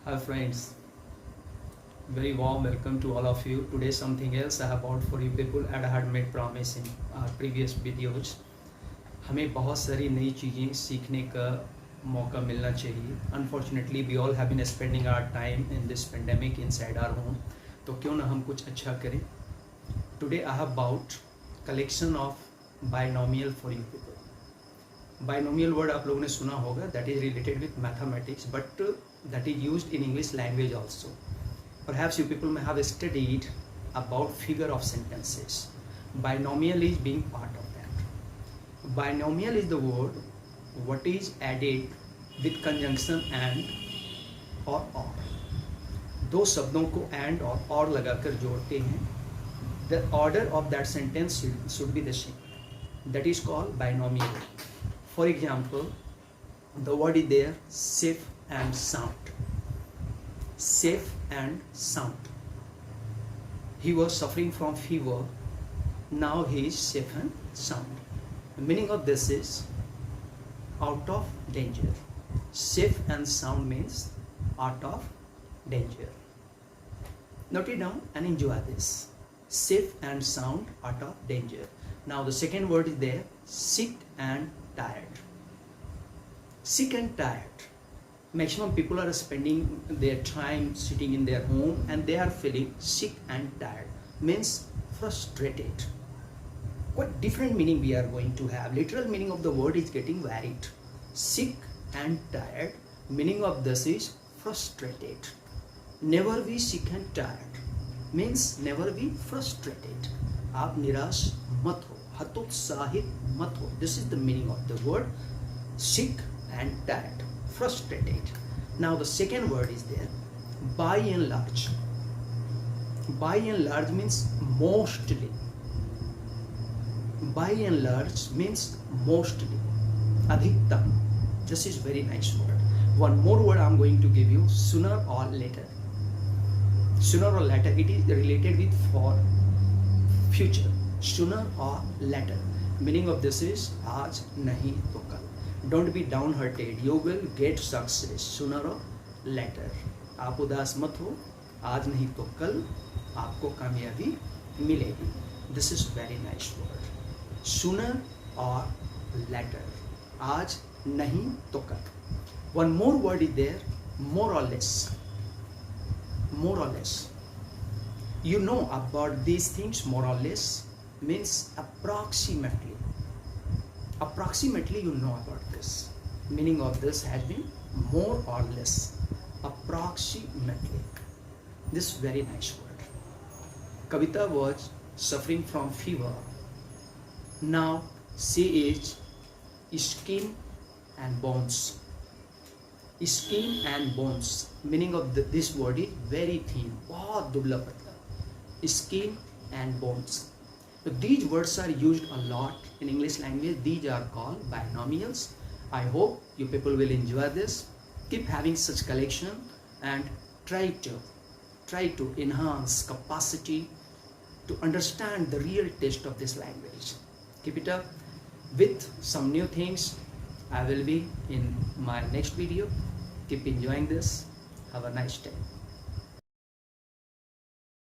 Hi friends, very warm welcome to all of you. Today something else I have brought for you people and I had made promise in our previous videos. हमें बहुत सारी नई चीज़ें सीखने का मौका मिलना चाहिए. Unfortunately we all have been spending our time in this pandemic inside our home. तो क्यों ना हम कुछ अच्छा करें. Today I have brought collection of binomial for you people. Binomial word आप लोगों ने सुना होगा, that is related with mathematics, but that is used in English language also. Perhaps you people may have studied about figure of sentences. Binomial is being part of that. Binomial is the word what is added with conjunction and or. दो शब्दों को and और लगाकर जोड़ते हैं. The order of that sentence should be the same. That is called binomial. For example, the word is there, safe and sound. Safe and sound. He was suffering from fever. Now he is safe and sound. The meaning of this is out of danger. Safe and sound means out of danger. Note it down and enjoy this. Safe and sound, out of danger. Now the second word is there, sick and tired. Sick and tired. Maximum people are spending their time sitting in their home and they are feeling sick and tired. Means frustrated. What different meaning we are going to have. Literal meaning of the word is getting varied. Sick and tired. Meaning of this is frustrated. Never be sick and tired. Means never be frustrated. आप निराश मत हो, हतोत्साहित मत हो. This is the meaning of the word sick and tired, frustrated. Now the second word is there, by and large. By and large means mostly. By and large means mostly. Adhiktam. This is very nice word. One more word I am going to give you, sooner or later. Sooner or later, it is related with for future. Sooner or later. Meaning of this is आज नहीं तो कल. Don't be downhearted. You will get success sooner or later. आप उदास मत हो. आज नहीं तो कल आपको कामयाबी मिलेगी. This is very nice word. Sooner or later. आज नहीं तो कल. One more word is there, more or less. More or less. You know about these things, more or less means approximately. Approximately you know about this. Meaning of this has been more or less. Approximately. This very nice word. Kavita was suffering from fever. Now she is skin and bones. Skin and bones. Meaning of this word is very thin. बहुत दुबला पतला. Skin and bones. So these words are used a lot in English language. These are called binomials. I hope you people will enjoy this. Keep having such collection and try to enhance capacity to understand the real taste of this language. Keep it up with some new things. I will be in my next video. Keep enjoying this. Have a nice day.